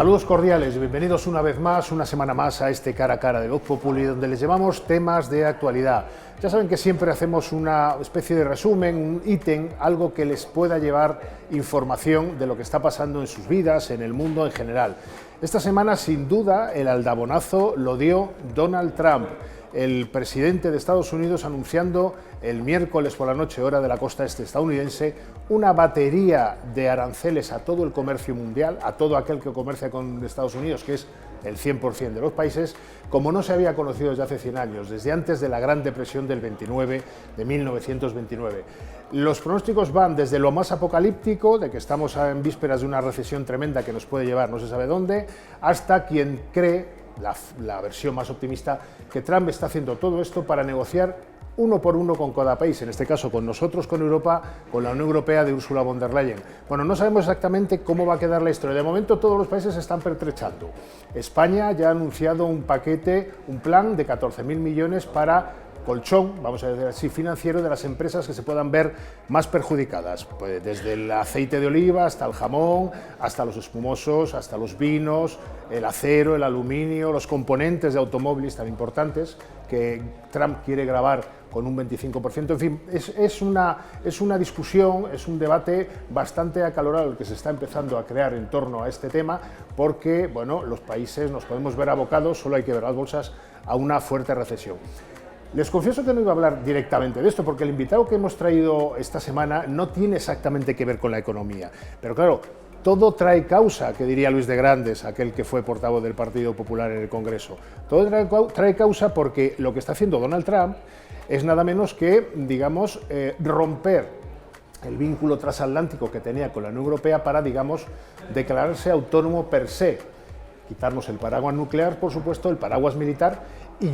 Saludos cordiales, bienvenidos una vez más, una semana más a este Cara a Cara de Voz Populi, donde les llevamos temas de actualidad. Ya saben que siempre hacemos una especie de resumen, un ítem, algo que les pueda llevar información de lo que está pasando en sus vidas, en el mundo en general. Esta semana, sin duda, el aldabonazo lo dio Donald Trump, el presidente de Estados Unidos, anunciando el miércoles por la noche, hora de la costa este estadounidense, una batería de aranceles a todo el comercio mundial, a todo aquel que comercia con Estados Unidos, que es el 100% de los países, como no se había conocido desde hace 100 años, desde antes de la Gran Depresión del 29, de 1929. Los pronósticos van desde lo más apocalíptico, de que estamos en vísperas de una recesión tremenda que nos puede llevar no se sabe dónde, hasta quien cree, la versión más optimista, que Trump está haciendo todo esto para negociar uno por uno con cada país, en este caso con nosotros, con Europa, con la Unión Europea de Ursula von der Leyen. Bueno, no sabemos exactamente cómo va a quedar la historia. De momento todos los países se están pertrechando. España ya ha anunciado un paquete, un plan de 14.000 millones para colchón, vamos a decir así, financiero de las empresas que se puedan ver más perjudicadas, pues desde el aceite de oliva hasta el jamón, hasta los espumosos, hasta los vinos, el acero, el aluminio, los componentes de automóviles tan importantes que Trump quiere gravar con un 25%. En fin, es una discusión, es un debate bastante acalorado el que se está empezando a crear en torno a este tema, porque bueno, los países nos podemos ver abocados, solo hay que ver las bolsas, a una fuerte recesión. Les confieso que no iba a hablar directamente de esto, porque el invitado que hemos traído esta semana no tiene exactamente que ver con la economía. Pero claro, todo trae causa, que diría Luis de Grandes, aquel que fue portavoz del Partido Popular en el Congreso. Todo trae causa porque lo que está haciendo Donald Trump es nada menos que, digamos, romper el vínculo transatlántico que tenía con la Unión Europea para, digamos, declararse autónomo per se. Quitarnos el paraguas nuclear, por supuesto, el paraguas militar. Y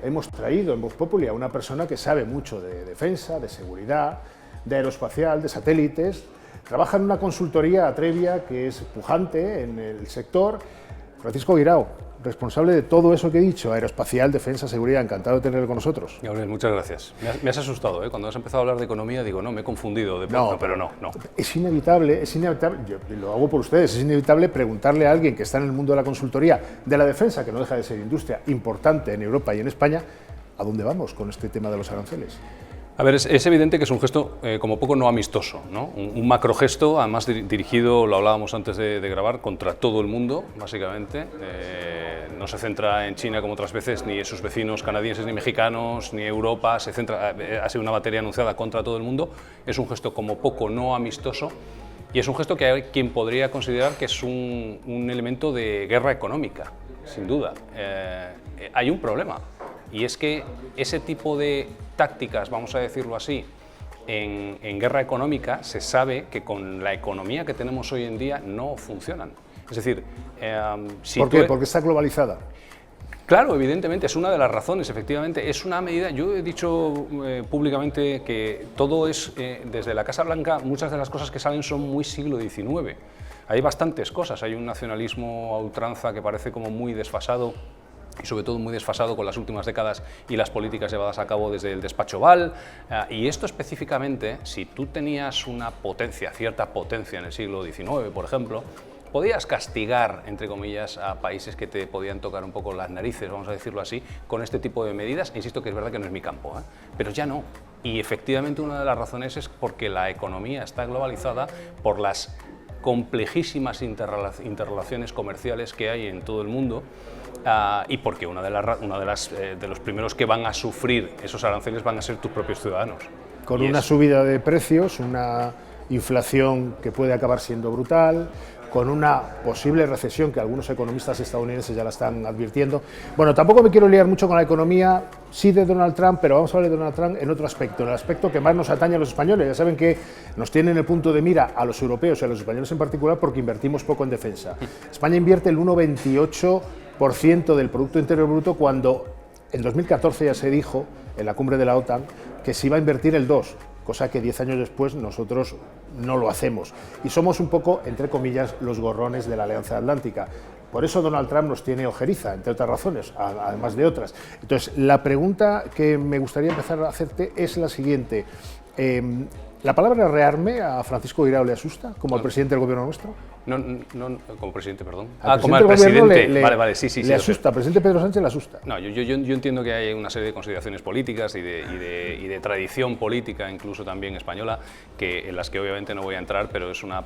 hemos traído en Voz Populi a una persona que sabe mucho de defensa, de seguridad, de aeroespacial, de satélites. Trabaja en una consultoría Atrevia que es pujante en el sector. Francisco Guirao, responsable de todo eso que he dicho, aeroespacial, defensa, seguridad. Encantado de tenerlo con nosotros. Gabriel, muchas gracias. Me has asustado, ¿eh? Cuando has empezado a hablar de economía, digo, no, me he confundido de pronto, pero no. Es inevitable, yo lo hago por ustedes, es inevitable preguntarle a alguien que está en el mundo de la consultoría, de la defensa, que no deja de ser industria importante en Europa y en España, ¿a dónde vamos con este tema de los aranceles? A ver, es evidente que es un gesto como poco no amistoso, ¿no? Un macrogesto, además dirigido, lo hablábamos antes de grabar, contra todo el mundo, básicamente. No se centra en China como otras veces, ni en sus vecinos canadienses ni mexicanos, ni Europa, ha sido una batería anunciada contra todo el mundo. Es un gesto como poco no amistoso y es un gesto que hay quien podría considerar que es un elemento de guerra económica, sin duda. Hay un problema. Y es que ese tipo de tácticas, vamos a decirlo así, en guerra económica, se sabe que con la economía que tenemos hoy en día no funcionan. Es decir, ¿Por qué? Porque está globalizada. Claro, evidentemente, es una de las razones, efectivamente, es una medida. Yo he dicho públicamente que todo es, desde la Casa Blanca, muchas de las cosas que salen son muy siglo XIX. Hay bastantes cosas, hay un nacionalismo a ultranza que parece como muy desfasado, y sobre todo muy desfasado con las últimas décadas y las políticas llevadas a cabo desde el despacho Oval. Y esto específicamente, si tú tenías una potencia, cierta potencia en el siglo XIX, por ejemplo, podías castigar, entre comillas, a países que te podían tocar un poco las narices, vamos a decirlo así, con este tipo de medidas. Insisto que es verdad que no es mi campo, pero ya no. Y efectivamente una de las razones es porque la economía está globalizada por las complejísimas interrelaciones comerciales que hay en todo el mundo. Y porque de los primeros que van a sufrir esos aranceles van a ser tus propios ciudadanos. Con una subida de precios, una inflación que puede acabar siendo brutal, con una posible recesión que algunos economistas estadounidenses ya la están advirtiendo. Bueno, tampoco me quiero liar mucho con la economía, sí de Donald Trump, pero vamos a hablar de Donald Trump en otro aspecto, en el aspecto que más nos atañe a los españoles. Ya saben que nos tienen el punto de mira a los europeos y a los españoles en particular porque invertimos poco en defensa. España invierte el 1,28% del Producto Interior Bruto cuando en 2014 ya se dijo en la cumbre de la OTAN que se iba a invertir el 2%. Cosa que 10 años después nosotros no lo hacemos. Y somos un poco, entre comillas, los gorrones de la Alianza Atlántica. Por eso Donald Trump nos tiene ojeriza, entre otras razones, además de otras. Entonces, la pregunta que me gustaría empezar a hacerte es la siguiente. ¿La palabra rearme a Francisco Guirao le asusta, como al presidente del gobierno nuestro? No, como presidente, perdón. Como al presidente. Vale, sí. Le asusta, al presidente Pedro Sánchez le asusta. No, yo entiendo que hay una serie de consideraciones políticas y de tradición política, incluso también española, en las que obviamente no voy a entrar, pero es una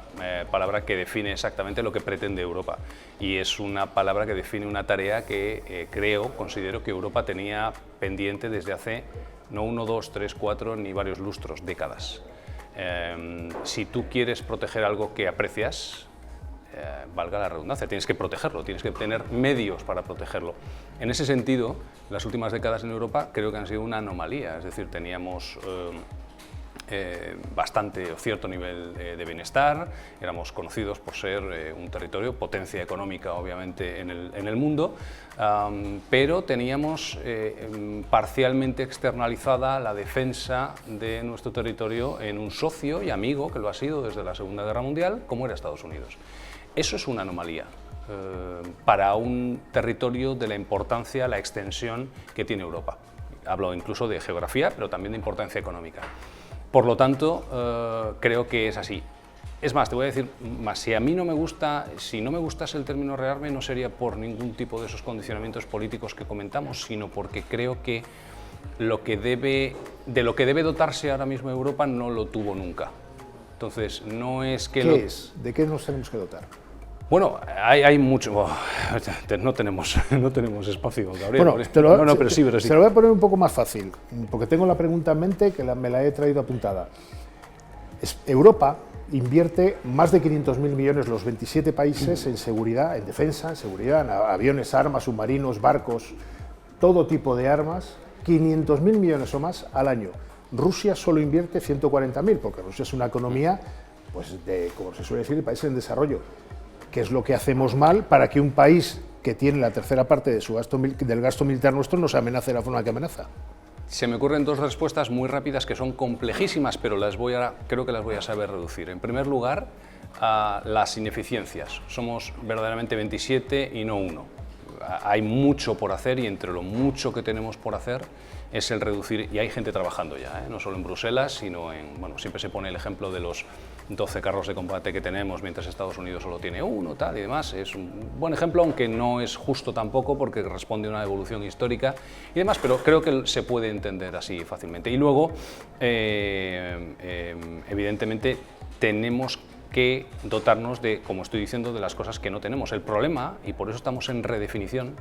palabra que define exactamente lo que pretende Europa. Y es una palabra que define una tarea que considero que Europa tenía pendiente desde hace no 1, 2, 3, 4 ni varios lustros, décadas. Si tú quieres proteger algo que aprecias, valga la redundancia, tienes que protegerlo, tienes que tener medios para protegerlo. En ese sentido, las últimas décadas en Europa creo que han sido una anomalía, es decir, teníamos bastante o cierto nivel de bienestar, éramos conocidos por ser un territorio, potencia económica obviamente en el mundo, pero teníamos parcialmente externalizada la defensa de nuestro territorio en un socio y amigo, que lo ha sido desde la Segunda Guerra Mundial, como era Estados Unidos. Eso es una anomalía para un territorio de la importancia, la extensión que tiene Europa. Hablo incluso de geografía, pero también de importancia económica. Por lo tanto, creo que es así. Es más, te voy a decir más, si a mí no me gusta, si no me gustase el término rearme, no sería por ningún tipo de esos condicionamientos políticos que comentamos, sino porque creo que de lo que debe dotarse ahora mismo Europa no lo tuvo nunca. Entonces, no es que... ¿De qué nos tenemos que dotar? Bueno, hay mucho... No tenemos espacio, Gabriel. Bueno, pero sí. Se lo voy a poner un poco más fácil, porque tengo la pregunta en mente que me la he traído apuntada. Europa invierte más de 500.000 millones, los 27 países, en seguridad, en defensa, en seguridad, en aviones, armas, submarinos, barcos, todo tipo de armas, 500.000 millones o más al año. Rusia solo invierte 140.000, porque Rusia es una economía, pues como se suele decir, de países en desarrollo. ¿Qué es lo que hacemos mal para que un país que tiene la tercera parte de del gasto militar nuestro nos amenace de la forma que amenaza? Se me ocurren dos respuestas muy rápidas que son complejísimas, pero creo que las voy a saber reducir. En primer lugar, las ineficiencias. Somos verdaderamente 27 y no 1. Hay mucho por hacer y entre lo mucho que tenemos por hacer es el reducir, y hay gente trabajando ya, no solo en Bruselas, sino siempre se pone el ejemplo de los 12 carros de combate que tenemos, mientras Estados Unidos solo tiene uno, tal y demás. Es un buen ejemplo, aunque no es justo tampoco, porque responde a una evolución histórica y demás, pero creo que se puede entender así fácilmente. Y luego, evidentemente, tenemos que dotarnos de, como estoy diciendo, de las cosas que no tenemos. El problema, y por eso estamos en redefinición,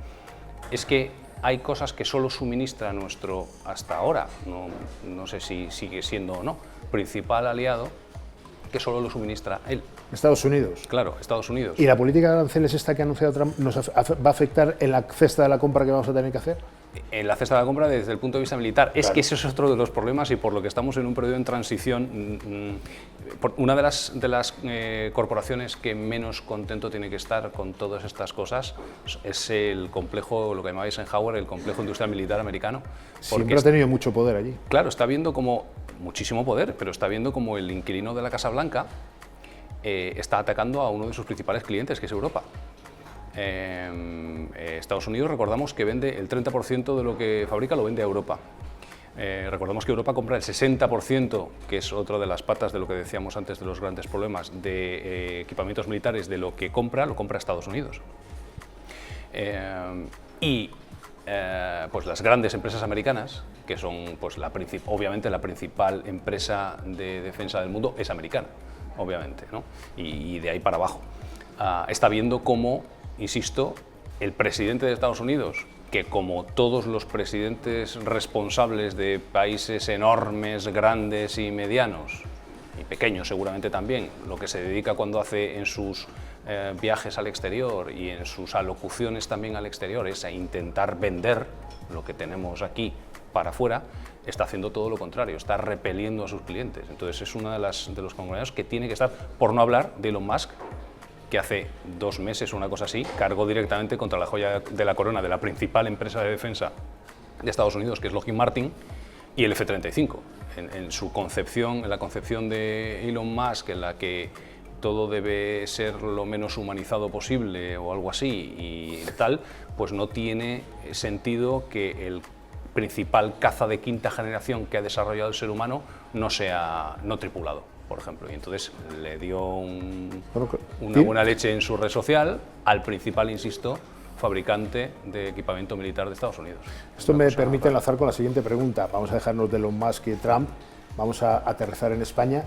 es que hay cosas que solo suministra nuestro, hasta ahora, no sé si sigue siendo o no, principal aliado, que solo lo suministra él. Estados Unidos. Claro, Estados Unidos. ¿Y la política de aranceles esta que ha anunciado Trump va a afectar en la cesta de la compra que vamos a tener que hacer? En la cesta de la compra desde el punto de vista militar. Claro. Es que ese es otro de los problemas y por lo que estamos en un periodo en transición. Una de las corporaciones que menos contento tiene que estar con todas estas cosas es el complejo, lo que llamaba Eisenhower, el complejo industrial militar americano. Siempre ha tenido mucho poder allí. Claro, está viendo como muchísimo poder, pero está viendo como el inquilino de la Casa Blanca está atacando a uno de sus principales clientes, que es Europa. Estados Unidos, recordamos que vende el 30% de lo que fabrica, lo vende a Europa. Recordamos que Europa compra el 60%, que es otra de las patas de lo que decíamos antes de los grandes problemas, de equipamientos militares, de lo que compra, lo compra Estados Unidos. Pues las grandes empresas americanas, que son pues, obviamente la principal empresa de defensa del mundo, es americana, obviamente, ¿no? Y de ahí para abajo. Está viendo cómo, insisto, el presidente de Estados Unidos, que como todos los presidentes responsables de países enormes, grandes y medianos, y pequeños seguramente también, lo que se dedica cuando hace en sus viajes al exterior y en sus alocuciones también al exterior es a intentar vender lo que tenemos aquí para afuera, está haciendo todo lo contrario, está repeliendo a sus clientes. Entonces es uno de los conglomeradados que tiene que estar, por no hablar de Elon Musk, que hace 2 meses, una cosa así, cargó directamente contra la joya de la corona de la principal empresa de defensa de Estados Unidos, que es Lockheed Martin, y el F-35. En su concepción, en la concepción de Elon Musk, en la que todo debe ser lo menos humanizado posible o algo así y tal, pues no tiene sentido que el principal caza de quinta generación que ha desarrollado el ser humano no sea no tripulado, por ejemplo. Y entonces le dio una buena leche en su red social al principal, insisto, fabricante de equipamiento militar de Estados Unidos. Esto me permite enlazar con la siguiente pregunta. Vamos a dejarnos de Elon Musk y Trump, vamos a aterrizar en España.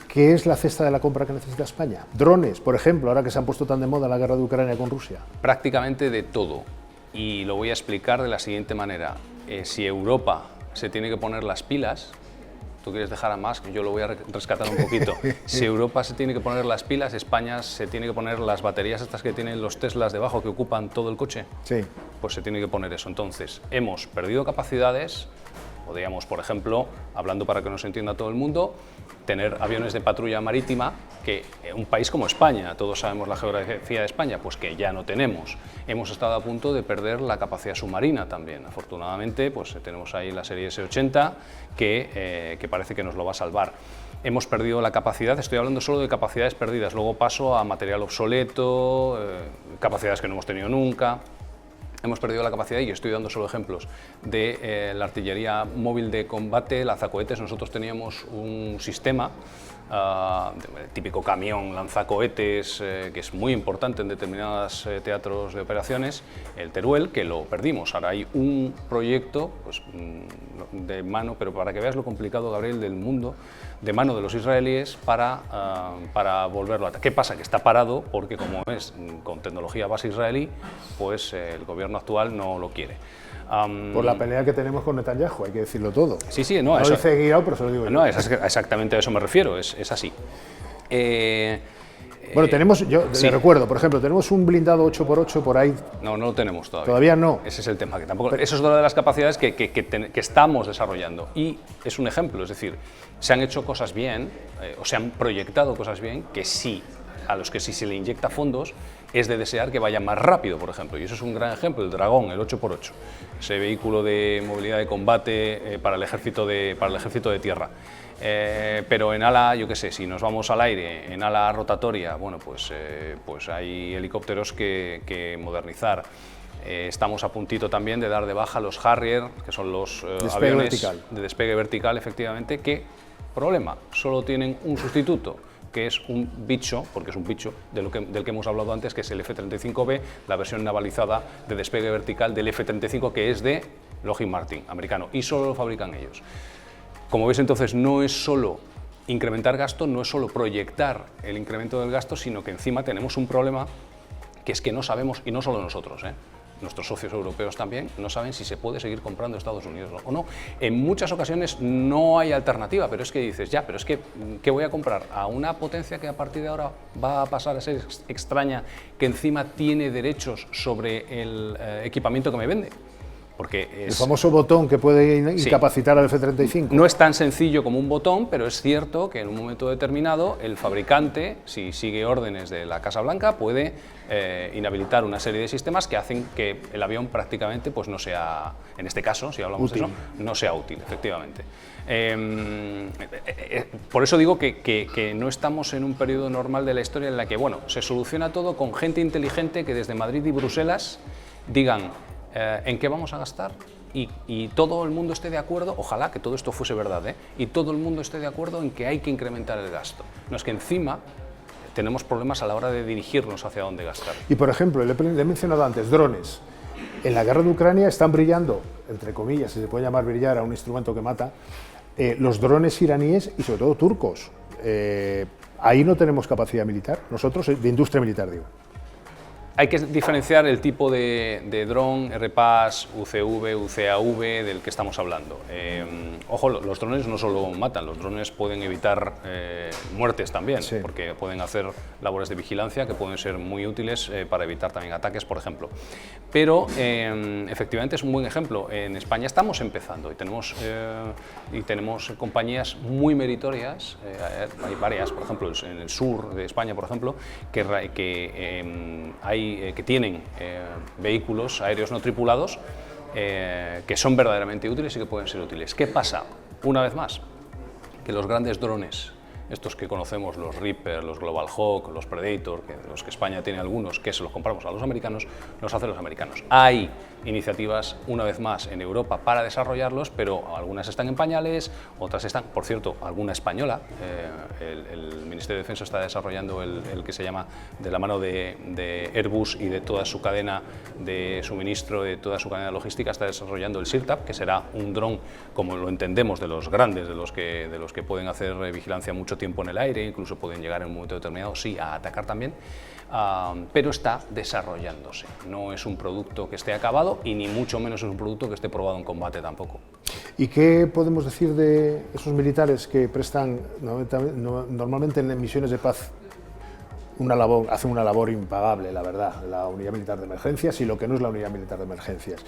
¿Qué es la cesta de la compra que necesita España? Drones, por ejemplo, ahora que se han puesto tan de moda la guerra de Ucrania con Rusia. Prácticamente de todo. Y lo voy a explicar de la siguiente manera. Si Europa se tiene que poner las pilas, tú quieres dejar a Musk, yo lo voy a rescatar un poquito. Si Europa se tiene que poner las pilas, España se tiene que poner las baterías estas que tienen los Teslas debajo que ocupan todo el coche. Sí. Pues se tiene que poner eso. Entonces, hemos perdido capacidades. Podríamos, por ejemplo, hablando para que nos entienda todo el mundo, tener aviones de patrulla marítima que un país como España, todos sabemos la geografía de España, pues que ya no tenemos. Hemos estado a punto de perder la capacidad submarina también. Afortunadamente, pues tenemos ahí la serie S-80 que parece que nos lo va a salvar. Hemos perdido la capacidad, estoy hablando solo de capacidades perdidas, luego paso a material obsoleto, capacidades que no hemos tenido nunca. Hemos perdido la capacidad, y estoy dando solo ejemplos, de la artillería móvil de combate, lanzacohetes. Nosotros teníamos un sistema, típico camión lanzacohetes, que es muy importante en determinados teatros de operaciones, el Teruel, que lo perdimos. Ahora hay un proyecto pues, de mano, pero para que veas lo complicado, Gabriel, del mundo, de mano de los israelíes para volverlo a... ¿Qué pasa? Que está parado porque, como es con tecnología base israelí, pues el gobierno actual no lo quiere. Por la pelea que tenemos con Netanyahu, hay que decirlo todo. Sí, sí, no, no eso, dice Guirao, pero se lo digo yo. No, exactamente a eso me refiero, es así. Bueno, tenemos, yo sí. le recuerdo, por ejemplo, tenemos un blindado 8x8 por ahí. No, no lo tenemos todavía. Todavía no. Ese es el tema, que tampoco, eso es una de las capacidades que estamos desarrollando. Y es un ejemplo, es decir, se han hecho cosas bien, o se han proyectado cosas bien, que sí, a los que sí se le inyecta fondos, es de desear que vaya más rápido, por ejemplo. Y eso es un gran ejemplo, el Dragón, el 8x8, ese vehículo de movilidad de combate para el ejército de tierra. Pero en ala, yo qué sé, si nos vamos al aire, en ala rotatoria, bueno, pues hay helicópteros que modernizar. Estamos a puntito también de dar de baja los Harrier, que son los aviones vertical. De despegue vertical, efectivamente, que, problema, solo tienen un sustituto, que es un bicho, porque es un bicho del que hemos hablado antes, que es el F-35B, la versión navalizada de despegue vertical del F-35, que es de Lockheed Martin, americano, y solo lo fabrican ellos. Como veis, entonces, no es solo incrementar gasto, no es solo proyectar el incremento del gasto, sino que encima tenemos un problema, que es que no sabemos, y no solo nosotros, nuestros socios europeos también, no saben si se puede seguir comprando Estados Unidos o no. En muchas ocasiones no hay alternativa, pero es que dices, ya, pero es que, ¿qué voy a comprar? A una potencia que a partir de ahora va a pasar a ser extraña, que encima tiene derechos sobre el equipamiento que me vende. Porque el famoso botón que puede incapacitar al F-35. No es tan sencillo como un botón, pero es cierto que en un momento determinado el fabricante, si sigue órdenes de la Casa Blanca, puede inhabilitar una serie de sistemas que hacen que el avión prácticamente pues, no sea, en este caso, si hablamos útil. De eso, no sea útil, efectivamente. Por eso digo que no estamos en un periodo normal de la historia en la que, bueno, se soluciona todo con gente inteligente que desde Madrid y Bruselas digan en qué vamos a gastar y todo el mundo esté de acuerdo, ojalá que todo esto fuese verdad, y todo el mundo esté de acuerdo en que hay que incrementar el gasto. No es que encima tenemos problemas a la hora de dirigirnos hacia dónde gastar. Y por ejemplo, le he mencionado antes, drones. En la guerra de Ucrania están brillando, entre comillas, si se puede llamar brillar a un instrumento que mata, los drones iraníes y sobre todo turcos. Ahí no tenemos capacidad militar, nosotros, de industria militar, digo. Hay que diferenciar el tipo de dron, RPAS, UCV, UCAV del que estamos hablando. Ojo, los drones no solo matan, los drones pueden evitar muertes también, sí. Porque pueden hacer labores de vigilancia que pueden ser muy útiles para evitar también ataques, por ejemplo. Pero efectivamente es un buen ejemplo. En España estamos empezando y tenemos compañías muy meritorias, hay varias, por ejemplo, en el sur de España, por ejemplo, que tienen vehículos aéreos no tripulados que son verdaderamente útiles y que pueden ser útiles. ¿Qué pasa? Una vez más, que los grandes drones estos que conocemos, los Reaper, los Global Hawk, los Predator, de los que España tiene algunos, que se los compramos a los americanos, los hacen los americanos. Hay iniciativas, una vez más, en Europa para desarrollarlos, pero algunas están en pañales, otras están, por cierto, alguna española. El Ministerio de Defensa está desarrollando el que se llama, de la mano de Airbus y de toda su cadena de suministro, de toda su cadena logística, está desarrollando el SIRTAP, que será un dron, como lo entendemos, de los grandes, de los que pueden hacer vigilancia mucho tiempo en el aire, incluso pueden llegar en un momento determinado, sí, a atacar también. Pero está desarrollándose. No es un producto que esté acabado y ni mucho menos es un producto que esté probado en combate tampoco. ¿Y qué podemos decir de esos militares que prestan normalmente en misiones de paz hacen una labor impagable, la verdad, la Unidad Militar de Emergencias y lo que no es la Unidad Militar de Emergencias?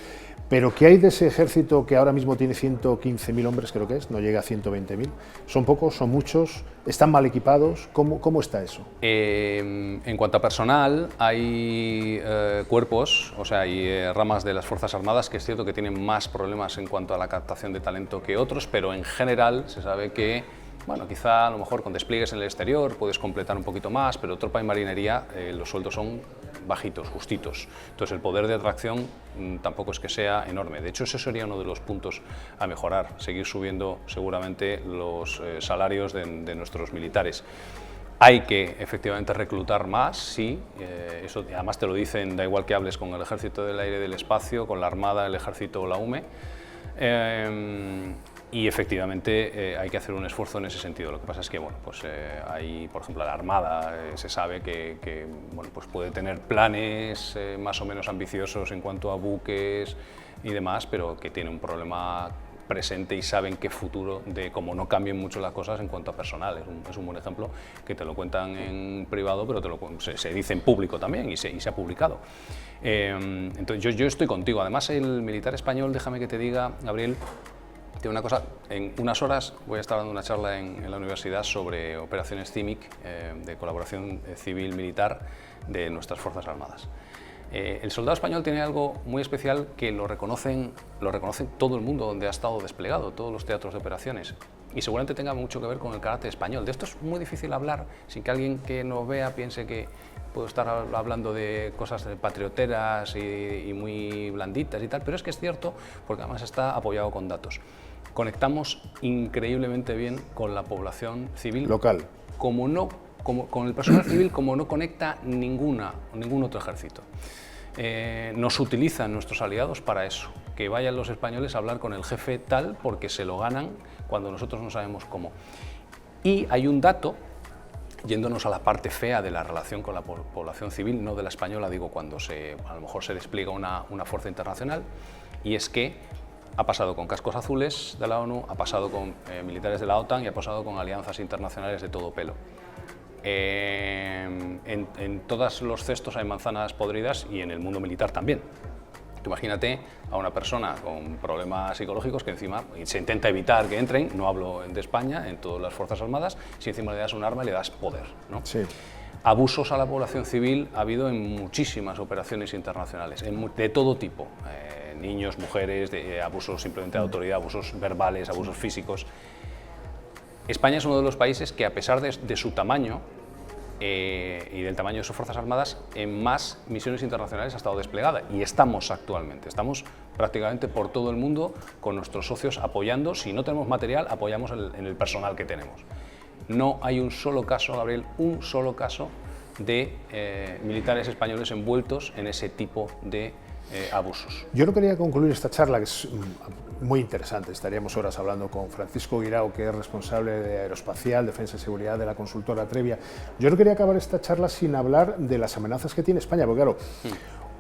Pero ¿qué hay de ese ejército que ahora mismo tiene 115.000 hombres, creo que es, no llega a 120.000? ¿Son pocos, son muchos? ¿Están mal equipados? ¿Cómo está eso? En cuanto a personal, hay cuerpos, o sea, hay ramas de las Fuerzas Armadas que es cierto que tienen más problemas en cuanto a la captación de talento que otros, pero en general se sabe que, bueno, quizá a lo mejor con despliegues en el exterior puedes completar un poquito más, pero tropa y marinería los sueldos son bajitos, justitos. Entonces el poder de atracción tampoco es que sea enorme. De hecho, ese sería uno de los puntos a mejorar, seguir subiendo seguramente los salarios de nuestros militares. Hay que efectivamente reclutar más, sí, eso además te lo dicen, da igual que hables con el Ejército del Aire y del Espacio, con la Armada, el Ejército o la UME. Y efectivamente hay que hacer un esfuerzo en ese sentido. Lo que pasa es que, bueno, pues hay, por ejemplo, la Armada se sabe que bueno, pues puede tener planes más o menos ambiciosos en cuanto a buques y demás, pero que tiene un problema presente y saben qué futuro, de cómo no cambien mucho las cosas en cuanto a personal. Es un buen ejemplo que te lo cuentan en privado, pero se dice en público también y se ha publicado. Entonces yo estoy contigo. Además, el militar español, déjame que te diga, Gabriel, tiene una cosa, en unas horas voy a estar dando una charla en la universidad sobre operaciones CIMIC, de colaboración civil-militar de nuestras Fuerzas Armadas. El soldado español tiene algo muy especial que lo reconoce todo el mundo donde ha estado desplegado, todos los teatros de operaciones, y seguramente tenga mucho que ver con el carácter español. De esto es muy difícil hablar sin que alguien que nos vea piense que puedo estar hablando de cosas patrioteras y muy blanditas y tal, pero es que es cierto porque además está apoyado con datos. Conectamos increíblemente bien con la población civil local, con el personal civil como no conecta ningún otro ejército. Nos utilizan nuestros aliados para eso, que vayan los españoles a hablar con el jefe tal porque se lo ganan cuando nosotros no sabemos cómo. Y hay un dato, yéndonos a la parte fea de la relación con la población civil, no de la española, digo, cuando a lo mejor se despliega una fuerza internacional, y es que ha pasado con cascos azules de la ONU, ha pasado con militares de la OTAN y ha pasado con alianzas internacionales de todo pelo. En todos los cestos hay manzanas podridas y en el mundo militar también. Tú imagínate a una persona con problemas psicológicos que encima se intenta evitar que entren, no hablo de España, en todas las Fuerzas Armadas, si encima le das un arma y le das poder, ¿no? Sí. Abusos a la población civil ha habido en muchísimas operaciones internacionales, de todo tipo. Niños, mujeres, abusos simplemente de autoridad, abusos verbales, abusos físicos. España es uno de los países que, a pesar de su tamaño y del tamaño de sus Fuerzas Armadas, en más misiones internacionales ha estado desplegada, y estamos actualmente. Prácticamente por todo el mundo con nuestros socios apoyando. Si no tenemos material, apoyamos en el personal que tenemos. No hay un solo caso, Gabriel, un solo caso de militares españoles envueltos en ese tipo de abusos. Yo no quería concluir esta charla, que es muy interesante. Estaríamos horas hablando con Francisco Guirao, que es responsable de Aeroespacial, Defensa y Seguridad de la consultora Trevia. Yo no quería acabar esta charla sin hablar de las amenazas que tiene España, porque claro,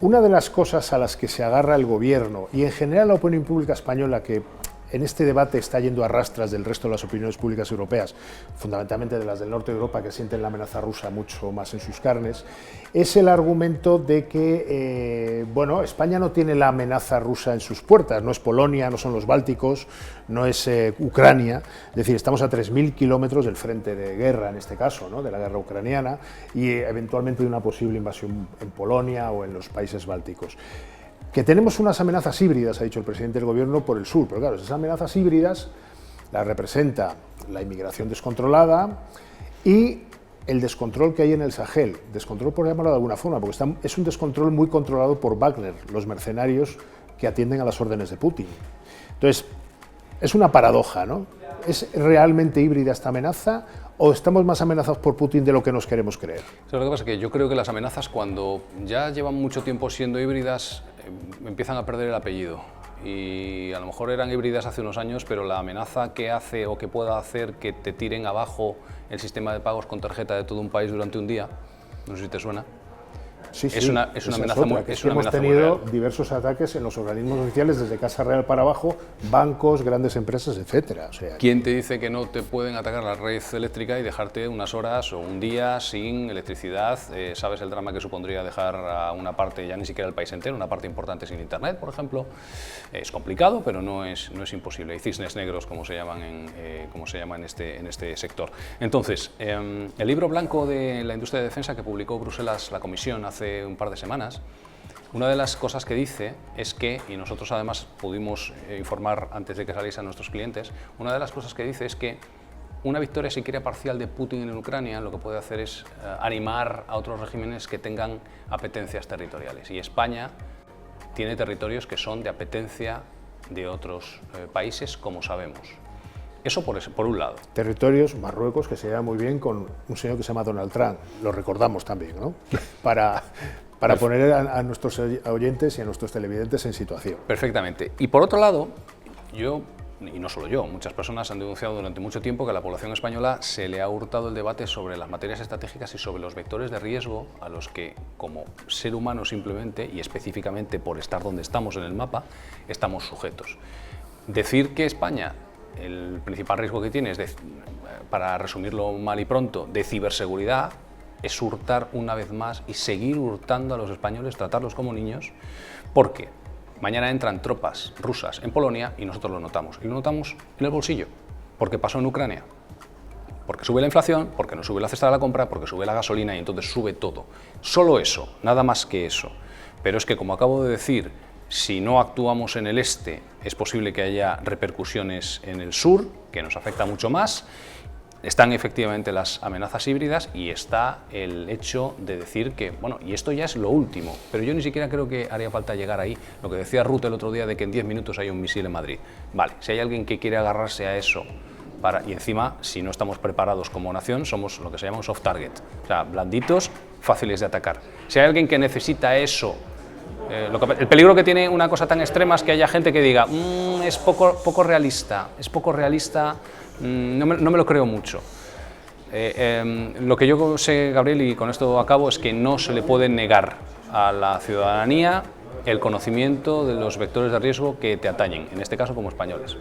una de las cosas a las que se agarra el gobierno y en general la opinión pública española, que en este debate está yendo a rastras del resto de las opiniones públicas europeas, fundamentalmente de las del norte de Europa, que sienten la amenaza rusa mucho más en sus carnes, es el argumento de que bueno, España no tiene la amenaza rusa en sus puertas, no es Polonia, no son los Bálticos, no es Ucrania, es decir, estamos a 3.000 kilómetros del frente de guerra, en este caso, ¿no?, de la guerra ucraniana, y eventualmente de una posible invasión en Polonia o en los países bálticos. Que tenemos unas amenazas híbridas, ha dicho el presidente del gobierno, por el sur, pero claro, esas amenazas híbridas las representa la inmigración descontrolada, y el descontrol que hay en el Sahel, descontrol por llamarlo de alguna forma, porque es un descontrol muy controlado por Wagner, los mercenarios que atienden a las órdenes de Putin. Entonces, es una paradoja, ¿no? ¿Es realmente híbrida esta amenaza o estamos más amenazados por Putin de lo que nos queremos creer? Lo que pasa es que yo creo que las amenazas, cuando ya llevan mucho tiempo siendo híbridas, empiezan a perder el apellido. Y a lo mejor eran híbridas hace unos años, pero la amenaza que hace o que pueda hacer que te tiren abajo el sistema de pagos con tarjeta de todo un país durante un día, no sé si te suena. Sí, es una amenaza muy real. Hemos tenido diversos ataques en los organismos oficiales, desde Casa Real para abajo, bancos, grandes empresas, etcétera. O sea, ¿quién te dice que no te pueden atacar la red eléctrica y dejarte unas horas o un día sin electricidad? ¿Sabes el drama que supondría dejar a una parte, ya ni siquiera el país entero, una parte importante sin internet, por ejemplo? Es complicado, pero no es imposible. Hay cisnes negros, como se llaman en este sector. Entonces, el libro blanco de la industria de defensa que publicó Bruselas, la Comisión, hace un par de semanas, una de las cosas que dice es que, y nosotros además pudimos informar antes de que saliese a nuestros clientes, una de las cosas que dice es que una victoria siquiera parcial de Putin en Ucrania lo que puede hacer es animar a otros regímenes que tengan apetencias territoriales. Y España tiene territorios que son de apetencia de otros países, como sabemos. Eso por un lado. Territorios, Marruecos, que se lleva muy bien con un señor que se llama Donald Trump, lo recordamos también, ¿no? Para poner a nuestros oyentes y a nuestros televidentes en situación. Perfectamente. Y por otro lado, yo, y no solo yo, muchas personas han denunciado durante mucho tiempo que a la población española se le ha hurtado el debate sobre las materias estratégicas y sobre los vectores de riesgo a los que, como ser humano simplemente, y específicamente por estar donde estamos en el mapa, estamos sujetos. Decir que España, el principal riesgo que tiene es, para resumirlo mal y pronto, de ciberseguridad, es hurtar una vez más y seguir hurtando a los españoles, tratarlos como niños, porque mañana entran tropas rusas en Polonia y nosotros lo notamos. Y lo notamos en el bolsillo, porque pasó en Ucrania. Porque sube la inflación, porque no sube la cesta de la compra, porque sube la gasolina y entonces sube todo. Solo eso, nada más que eso. Pero es que, como acabo de decir, si no actuamos en el este, es posible que haya repercusiones en el sur, que nos afecta mucho más. Están efectivamente las amenazas híbridas y está el hecho de decir que, bueno, y esto ya es lo último, pero yo ni siquiera creo que haría falta llegar ahí. Lo que decía Ruth el otro día de que en 10 minutos hay un misil en Madrid. Vale, si hay alguien que quiere agarrarse a eso, y encima, si no estamos preparados como nación, somos lo que se llama un soft target, o sea, blanditos, fáciles de atacar. Si hay alguien que necesita eso, el peligro que tiene una cosa tan extrema es que haya gente que diga es poco realista, no me lo creo mucho. Lo que yo sé, Gabriel, y con esto acabo, es que no se le puede negar a la ciudadanía el conocimiento de los vectores de riesgo que te atañen, en este caso como españoles.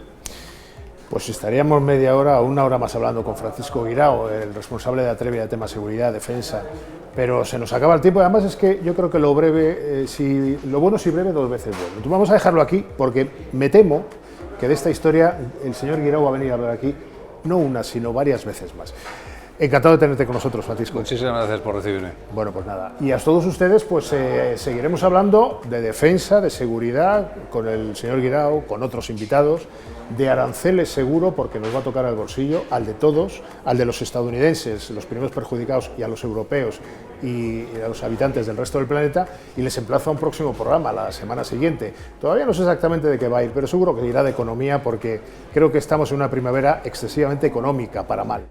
Pues estaríamos media hora o una hora más hablando con Francisco Guirao, el responsable de Atrevia de temas seguridad, defensa, pero se nos acaba el tiempo. Además es que yo creo que lo breve, lo bueno si breve, dos veces bueno. Entonces vamos a dejarlo aquí porque me temo que de esta historia el señor Guirao va a venir a hablar aquí no una, sino varias veces más. Encantado de tenerte con nosotros, Francisco. Muchísimas gracias por recibirme. Bueno, pues nada. Y a todos ustedes, pues seguiremos hablando de defensa, de seguridad, con el señor Guirao, con otros invitados, de aranceles seguro, porque nos va a tocar al bolsillo, al de todos, al de los estadounidenses, los primeros perjudicados, y a los europeos y a los habitantes del resto del planeta, y les emplazo a un próximo programa la semana siguiente. Todavía no sé exactamente de qué va a ir, pero seguro que irá de economía, porque creo que estamos en una primavera excesivamente económica, para mal.